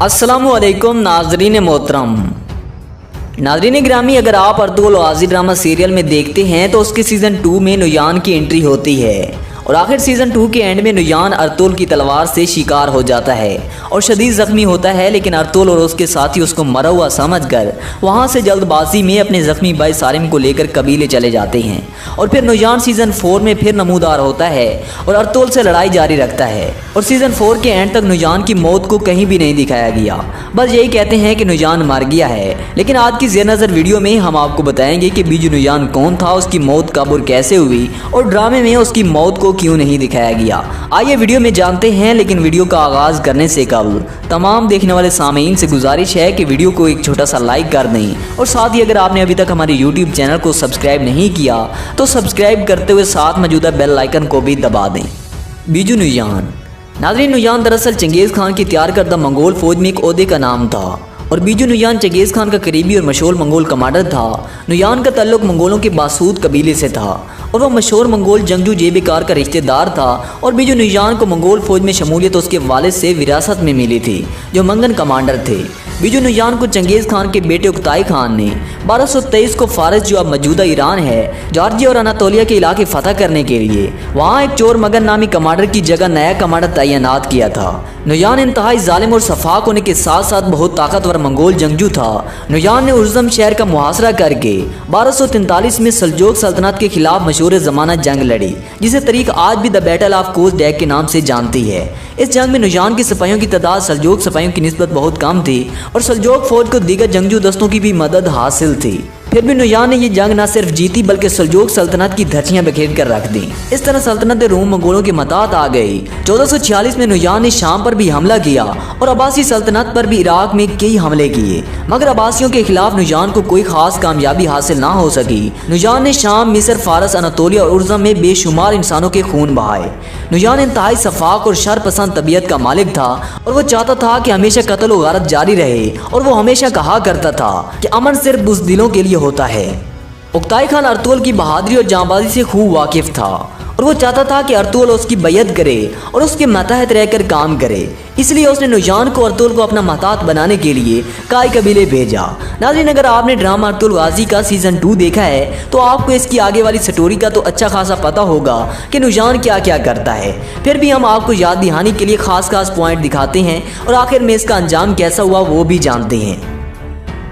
अस्सलामुअलैकुम नाजरीन मोहतरम। नाजरीन ग्रामी, अगर आप अर्तुगरुल गाज़ी ड्रामा सीरियल में देखते हैं तो उसके सीज़न 2 में नुयान की एंट्री होती है और आखिर सीज़न 2 के एंड में नुयान अर्तुगरुल की तलवार से शिकार हो जाता है और शदीद ज़ख्मी होता है। लेकिन अर्तुगरुल और उसके साथी उसको मरा हुआ समझकर वहाँ से जल्दबाजी में अपने ज़ख्मी भाई सालिम को लेकर कबीले चले जाते हैं और फिर नुयान सीज़न 4 में फिर नमूदार होता है और अर्तुगरुल से लड़ाई जारी रखता है और सीज़न 4 के एंड तक नुयान की मौत को कहीं भी नहीं दिखाया गया। बस यही कहते हैं कि नुयान मर गया है। लेकिन आज की ज़ेर नज़र वीडियो में हम आपको बताएंगे कि बीजू नुयान कौन था, उसकी मौत कब और कैसे हुई और ड्रामे में उसकी मौत को क्यों नहीं दिखाया गया। आइए वीडियो में जानते हैं। लेकिन वीडियो का आगाज़ करने से कबल तमाम देखने वाले सामीन से गुजारिश है कि वीडियो को एक छोटा सा लाइक कर दें और साथ ही अगर आपने अभी तक हमारे यूट्यूब चैनल को सब्सक्राइब नहीं किया तो सब्सक्राइब करते हुए साथ मौजूदा बेल आइकन को भी दबा दें। बीजू नुयान। नाज़रीन, नुयान दरअसल चंगेज़ खान की तैयार करदा मंगोल फौज में एक ओहदे का नाम था और बीजू नुयान चंगेज़ खान का करीबी और मशहूर मंगोल कमांडर था। नुयान का ताल्लुक मंगोलों के बासूद कबीले से था और वह मशहूर मंगोल जंगजू जेबिकार का रिश्तेदार था और बीजू नुयान को मंगोल फौज में शमूलियत उसके वालिद से विरासत में मिली थी जो मंगन कमांडर थे। बीजू नुयान को चंगेज़ खान के बेटे उक्ताई खान ने 1223 को फारस, जो अब मौजूदा ईरान है, जॉर्जिया और अनातोलिया के इलाके फतह करने के लिए वहाँ एक चोर मगन नामी कमांडर की जगह नया कमांडर तैनात किया था। नुयान इंतहाई जालिम और सफाक होने के साथ साथ बहुत ताकतवर मंगोल जंगजू था। नुयान ने उर्जम शहर का मुहासरा करके 1243 में सल्जोक सल्तनत के खिलाफ मशहूर ज़माना जंग लड़ी, जिसे तारीख आज भी द बैटल ऑफ कोस डैक के नाम से जानती है। इस जंग में नुयान के सिपाहियों की तादाद सल्जोक सिपाहियों की निस्बत बहुत कम थी और सल्जोक फौज को दीगर जंगजू दस्तों की भी मदद हासिल थी। फिर भी नुयान ने ये जंग न सिर्फ जीती बल्कि सल्जोक सल्तनत की धज्जियां बिखेर कर रख दी। इस तरह सल्तनत रूम मंगोलों के मतात आ गई। 1446 में नुयान ने शाम पर भी हमला किया और अब्बासी सल्तनत पर भी इराक में कई हमले किए, मगर अब्बासियों के खिलाफ नुयान को कोई खास कामयाबी हासिल ना हो सकी। नुयान ने शाम, मिस्र, फारस, अनातोलिया और उर्ज़म में बेशुमार इंसानों के खून बहाए। नुयान इंतहाई सफाक और शरपसंद तबीयत का मालिक था और वो चाहता था कि हमेशा कत्ल व गारत जारी रहे और वो हमेशा कहा करता था कि अमन सिर्फ बुज़दिलों के लिए होता है। उक्ताई खान अर्तुगरुल की बहादुरी और जांबाजी से खूब वाकिफ था और वो चाहता था कि अर्तुगरुल उसकी बैयत करे और उसके मतहत रहकर काम करे। इसलिए उसने नुयान को अर्तुगरुल को अपना महतात बनाने के लिए कई कबीले भेजा। नाज़रीन, अगर आपने ड्रामा अर्तुगरुल गाज़ी का सीज़न 2 देखा है तो आपको इसकी आगे वाली स्टोरी का तो अच्छा खासा पता होगा कि नुयान क्या क्या करता है। फिर भी हम आपको याद दिहानी के लिए खास पॉइंट दिखाते हैं और आखिर में इसका अंजाम कैसा हुआ वो भी जानते हैं।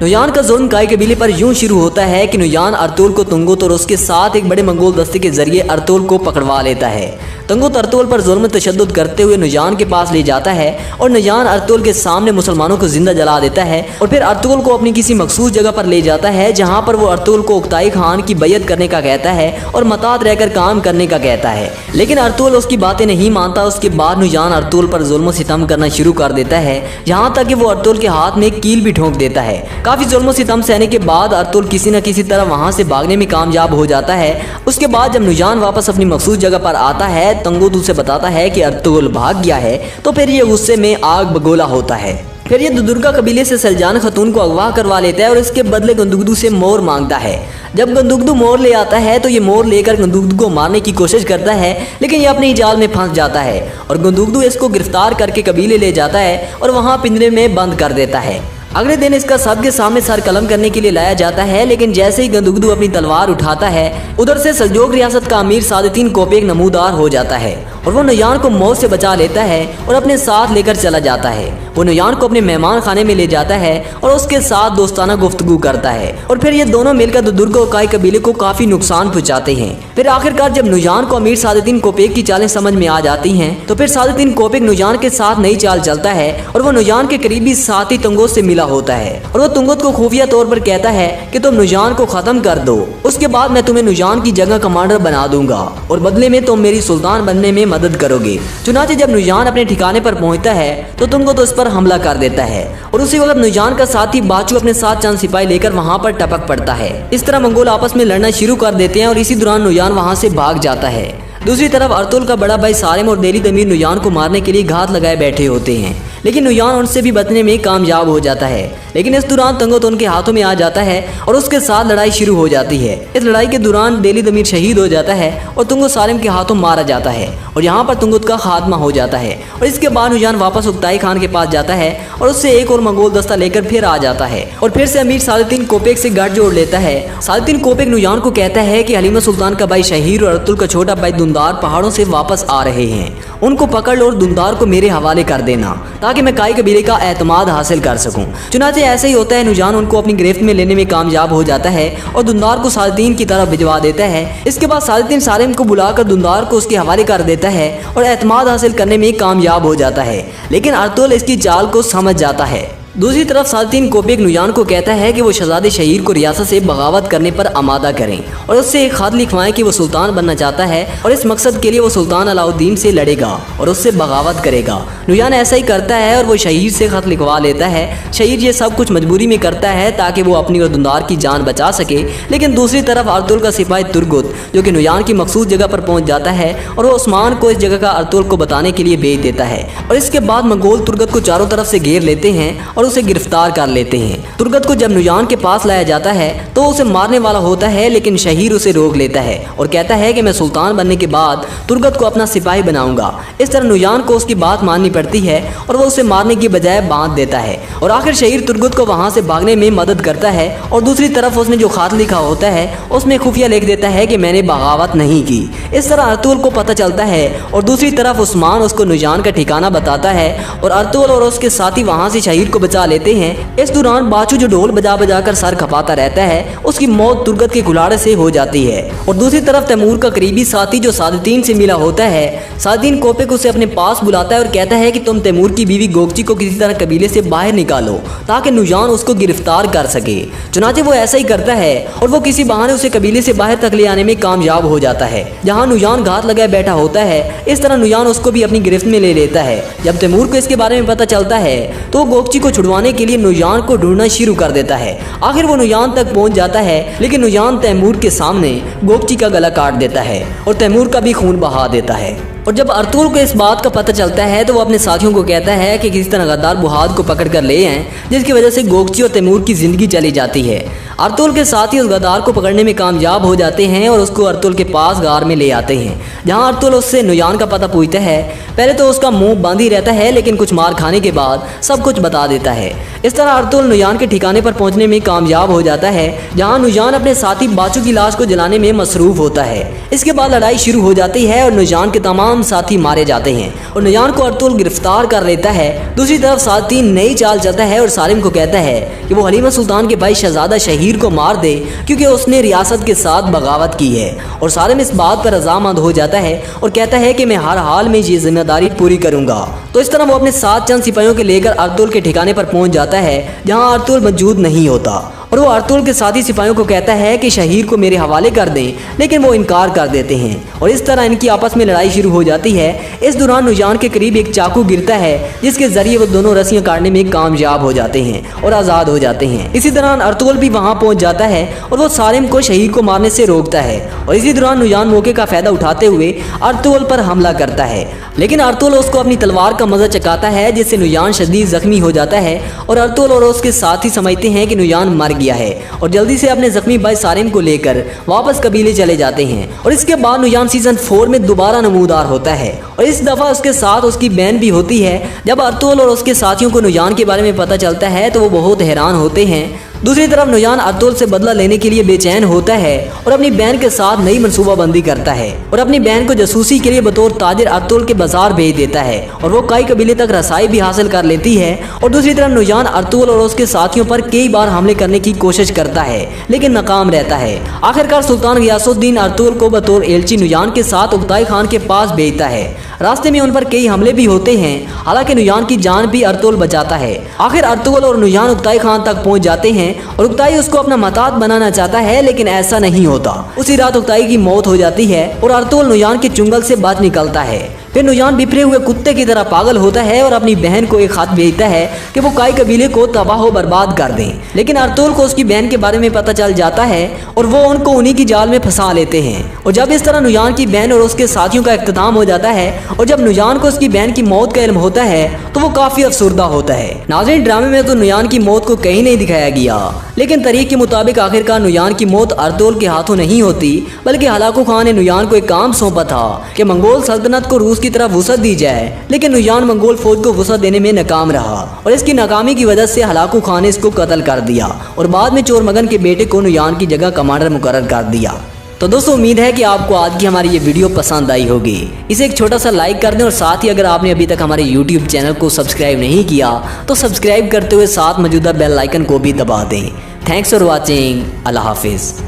नुयान का जुल्म काई कबीले पर यूं शुरू होता है कि नुयान अर्तुगरुल को तुंगुत और उसके साथ एक बड़े मंगोल दस्ते के जरिए अर्तुगरुल को पकड़वा लेता है। तुंगुत अर्तुगरुल पर जुल्म तशद्दुद करते हुए नुयान के पास ले जाता है और नुयान अर्तुगरुल के सामने मुसलमानों को जिंदा जला देता है और फिर अर्तुगरुल को अपनी किसी मखसूस जगह पर ले जाता है जहाँ पर वो अर्तुगरुल को उक्ताई खान की बैयत करने का कहता है और मतात रहकर काम करने का कहता है। लेकिन अर्तुगरुल उसकी बातें नहीं मानता। उसके बाद नुयान अर्तुगरुल पर जुल्म सितम करना शुरू कर देता है, यहाँ तक कि वो अर्तुगरुल के हाथ में कील भी ठोंक देता है। काफ़ी जुल्म सितम सहने के बाद अर्तुगरुल किसी न किसी तरह वहाँ से भागने में कामयाब हो जाता है। उसके बाद जब नुयान वापस अपनी मखसूस जगह पर आता है, तुंगुत उसे बताता है कि अर्तुगरुल भाग गया है, तो फिर ये गुस्से में आग बगोला होता है। फिर ये दुदुर्गा कबीले से सलजान खतून को अगवा करवा लेता है और इसके बदले गंदुगदू से मोर मांगता है। जब गंदुगदू मोर ले आता है तो ये मोर लेकर गंदुगदू को मारने की कोशिश करता है, लेकिन ये अपने ही जाल में फंस जाता है और गंदुगदू इसको गिरफ्तार करके कबीले ले जाता है और वहाँ पिंजरे में बंद कर देता है। अगले दिन इसका सबके सामने सर कलम करने के लिए लाया जाता है, लेकिन जैसे ही गंदुगदू अपनी तलवार उठाता है उधर से सल्जोक रियासत का अमीर सादतीन कोपेक नमूदार हो जाता है और वो नुयान को मौत से बचा लेता है और अपने साथ लेकर चला जाता है। वो नुयान को अपने मेहमान खाने में ले जाता है और उसके साथ दोस्ताना गुफ्तगू करता है और फिर ये दोनों मिलकर दुदुर्गा और काई कबीले को काफी नुकसान पहुंचाते हैं। फिर आखिरकार जब नुयान को अमीर सादतीन कोपेक की चालें समझ में आ जाती हैं तो फिर सादतीन कोपेक नुयान के साथ नई चाल चलता है और वो नुयान के करीबी साथी तुंगुत से मिला होता है और वो तुंगुत को खुफिया तौर पर कहता है कि तुम नुयान को खत्म कर दो, उसके बाद मैं तुम्हें नुयान की जगह कमांडर बना दूंगा और बदले में तुम मेरी सुल्तान बनने में मदद करोगे। चुनाचे जब नुयान अपने ठिकाने पर पहुंचता है तो तुंगुत उस पर हमला कर देता है और उसी वक्त नुयान का साथी बाचू अपने साथ चंद सिपाही लेकर वहां पर टपक पड़ता है। इस तरह मंगोल आपस में लड़ना शुरू कर देते हैं और इसी दौरान नुयान वहां से भाग जाता है। दूसरी तरफ अर्तुगरुल का बड़ा भाई सालिम और दिल्ली अमीर नुयान को मारने के लिए घात लगाए बैठे होते हैं। लेकिन नुयान उनसे भी बचने में कामयाब हो जाता है। लेकिन इस दौरान तुंगत उनके हाथों में आ जाता है और उसके साथ लड़ाई शुरू हो जाती है। इस लड़ाई के दौरान डेली दमीर शहीद हो जाता है और तुंगत सालिम के हाथों मारा जाता है और यहाँ पर तुंगत का खात्मा हो जाता है। और इसके बाद नुयान वापस उकताई खान के पास जाता है और उससे एक और मंगोल दस्ता लेकर फिर आ जाता है और फिर से अमीर सादुद्दीन कोपेक से गांठ जोड़ लेता है। सादुद्दीन कोपेक नुयान को कहता है कि हलीमा सुल्तान का भाई शहीर और अर्तुल का छोटा भाई दुंदार पहाड़ों से वापस आ रहे हैं, उनको पकड़ लो और दुंदार को मेरे हवाले कर देना ताकि मैं काई कबीले का एतमाद हासिल कर सकूं। चुनाचे ऐसे ही होता है, नुयान उनको अपनी गिरफ्त में लेने में कामयाब हो जाता है और दुंदार को सादुद्दीन की तरफ भिजवा देता है। इसके बाद सादुद्दीन सालिम को बुलाकर दुंदार को उसके हवाले कर देता है और एतमाद हासिल करने में कामयाब हो जाता है। लेकिन अर्तुल इसकी चाल को समझ जाता है। दूसरी तरफ सादुद्दीन कोपेक नुयान को कहता है कि वो शहजादे शहीर को रियासत से बगावत करने पर आमादा करें और उससे एक खत लिखवाएं कि वो सुल्तान बनना चाहता है और इस मकसद के लिए वो सुल्तान अलाउद्दीन से लड़ेगा और उससे बगावत करेगा। नुयान ऐसा ही करता है और वो शहीर से खत लिखवा लेता है। शहीर ये सब कुछ मजबूरी में करता है ताकि वो अपनी और दुंदार की जान बचा सके। लेकिन दूसरी तरफ अर्तुल का सिपाही तुर्गुत जो कि नुयान की मखसूस जगह पर पहुंच जाता है और वो उस्मान को इस जगह का अर्तुल को बताने के लिए भेज देता है और इसके बाद मंगोल तुर्गुत को चारों तरफ से घेर लेते हैं और उसे गिरफ्तार कर लेते हैं। तुर्गुत को जब नुयान के पास लाया जाता है तो उसे मारने वाला होता है, लेकिन शहीर उसे रोक लेता है और कहता है कि मैं सुल्तान बनने के बाद तुर्गुत को अपना सिपाही बनाऊंगा। इस तरह नुयान को उसकी बात माननी पड़ती है और वो उसे मारने की बजाय बांध देता है और आखिर शहीर तुर्गुत को वहां से भागने में मदद करता है। और दूसरी तरफ उसने जो खात लिखा होता है उसमें खुफिया लिख देता है कि मैंने बगावत नहीं की। इस तरह अर्तुल को पता चलता है और दूसरी तरफ उस्मान उसको नुयान का ठिकाना बताता है और अर्तुल और उसके साथी वहां से शहीर को बचा लेते हैं। इस दौरान बाचू जो ढोल बजा बजा कर सर खपाता रहता है उसकी मौत तुर्गुत के कुल्हाड़े से हो जाती है। और दूसरी तरफ तैमूर का करीबी साथी जो सादुद्दीन से मिला होता है, सादुद्दीन कोपेक उसे अपने पास बुलाता है और कहता है कि तुम तैमूर की बीवी गोगची को किसी तरह कबीले से बाहर निकालो ताकि नुयान उसको गिरफ्तार कर सके। चुनाचे वो ऐसा ही करता है और वो किसी बहाने उसे कबीले से बाहर तक ले आने में कामयाब हो जाता है जहाँ नुयान घात लगाए बैठा होता है। इस तरह नुयान उसको भी अपनी गिरफ्त में ले लेता है। जब तैमूर को इसके बारे में पता चलता है तो गोगची को छुड़वाने के लिए नुयान को ढूंढना शुरू कर देता है। आखिर वो नुयान तक पहुंच जाता है, लेकिन नुयान तैमूर के सामने गोगची का गला काट देता है और तैमूर का भी खून बहा देता है। और जब अर्तुल को इस बात का पता चलता है तो वो अपने साथियों को कहता है कि किसी तरह गद्दार बुहाद को पकड़ कर ले आए, जिसकी वजह से गोगची और तैमूर की जिंदगी चली जाती है। अर्तुल के साथी उस गद्दार को पकड़ने में कामयाब हो जाते हैं और उसको अर्तुल के पास गार में ले आते हैं, जहां अर्तुल उससे नुयान का पता पूछता है। पहले तो उसका मुंह बंद ही रहता है, लेकिन कुछ मार खाने के बाद सब कुछ बता देता है। इस तरह अर्तुल नुयान के ठिकाने पर पहुंचने में कामयाब हो जाता है, जहां नुयान अपने साथी बाचू की लाश को जलाने में मसरूफ होता है। इसके बाद लड़ाई शुरू हो जाती है और नुयान के तमाम साथी मारे जाते हैं और नुयान को अर्तुल गिरफ्तार कर लेता है। दूसरी तरफ सादुद्दीन नई चाल चलता है और सालिम को कहता है कि वो हलीमा सुल्तान के भाई शहजादा शहीर को मार दे क्योंकि उसने रियासत के साथ बगावत की है। और सालिम इस बात पर रजामंद हो जाता है और कहता है कि मैं हर हाल में ये जिम्मेदारी पूरी करूंगा। तो इस तरह वो अपने साथ चंद सिपाहियों के लेकर अर्तुल के ठिकाने पर पहुंच जाता है, जहां अर्तुल मौजूद नहीं होता और वो अर्तुल के साथी सिपाहियों को कहता है कि शहीर को मेरे हवाले कर दें, लेकिन वो इनकार कर देते हैं और इस तरह इनकी आपस में लड़ाई शुरू हो जाती है। इस दौरान नुयान के करीब एक चाकू गिरता है, जिसके जरिए वो दोनों रस्सियां काटने में कामयाब हो जाते हैं और आज़ाद हो जाते हैं। इसी दौरान अर्तुल भी वहां पहुंच जाता है और वो सालिम को शहीर को मारने से रोकता है और इसी दौरान नुयान मौके का फायदा उठाते हुए अर्तुल पर हमला करता है, लेकिन अर्तुल उसको अपनी तलवार का मजा चकाता है, जिससे नुयान शदीद जख्मी हो जाता है और अर्तुल और उसके साथी समझते हैं कि नुयान मर गया है और जल्दी से अपने जख्मी भाई सालिम को लेकर वापस कबीले चले जाते हैं। और इसके बाद नुयान सीजन 4 में दोबारा नमूदार होता है और इस दफा उसके साथ उसकी बहन भी होती है। जब अर्तुल और उसके साथियों को नुयान के बारे में पता चलता है तो वो बहुत हैरान होते हैं। दूसरी तरफ नुयान अर्तुल से बदला लेने के लिए बेचैन होता है और अपनी बहन के साथ नई मनसूबाबंदी करता है और अपनी बहन को जासूसी के लिए बतौर ताजिर अर्तुल के बाजार भेज देता है और वो कई कबीले तक रसाई भी हासिल कर लेती है। और दूसरी तरफ नुयान अर्तुल और उसके साथियों पर कई बार हमले करने की कोशिश करता है, लेकिन नाकाम रहता है। आखिरकार सुल्तान गियासुद्दीन अर्तुल को बतौर एलची नुयान के साथ उकताई खान के पास भेजता है। रास्ते में उन पर कई हमले भी होते हैं, हालांकि नुयान की जान भी अर्तुल बचाता है। आखिर अर्तुल और नुयान उकताई खान तक पहुंच जाते हैं और उकताई उसको अपना मतात बनाना चाहता है, लेकिन ऐसा नहीं होता। उसी रात उकताई की मौत हो जाती है और अर्तुल नुयान के चुंगल से बच निकलता है। फिर नुयान बिफरे हुए कुत्ते की तरह पागल होता है और अपनी बहन को एक खत भेजता है कि वो काई कबीले को तबाह व बर्बाद कर दें। लेकिन अर्तुगरुल को उसकी बहन के बारे में पता चल जाता है और वो उनको उन्हीं की जाल में फंसा लेते हैं। और जब इस तरह नुयान की बहन और उसके साथियों का इख्तिताम हो जाता है और जब नुयान को उसकी बहन की मौत का इल्म होता है तो वो काफी अफसुर्दा होता है। नाज़रीन, ड्रामे में तो नुयान की मौत को कहीं नहीं दिखाया गया, लेकिन तारीख के मुताबिक आखिरकार नुयान की मौत अर्तुगरुल के हाथों नहीं होती, बल्कि हलाकू खान ने नुयान को एक काम सौंपा था कि मंगोल सल्तनत को रूस की तरफ वुसअत दी जाए। लेकिन नुयान मंगोल फौज को वुसअत देने में नाकाम रहा और इसकी नाकामी की वजह से हलाकू खान ने इसको कत्ल कर दिया और बाद में चोरमगन के बेटे को नुयान की जगह कमांडर मुकर्रर कर दिया। तो दोस्तों, उम्मीद है कि आपको आज की हमारी ये वीडियो पसंद आई होगी। इसे एक छोटा सा लाइक कर दें और साथ ही अगर आपने अभी तक हमारे YouTube चैनल को सब्सक्राइब नहीं किया तो सब्सक्राइब करते हुए साथ मौजूदा बेल आइकन को भी दबा दें। Thanks for watching. अल्लाह हाफिज़।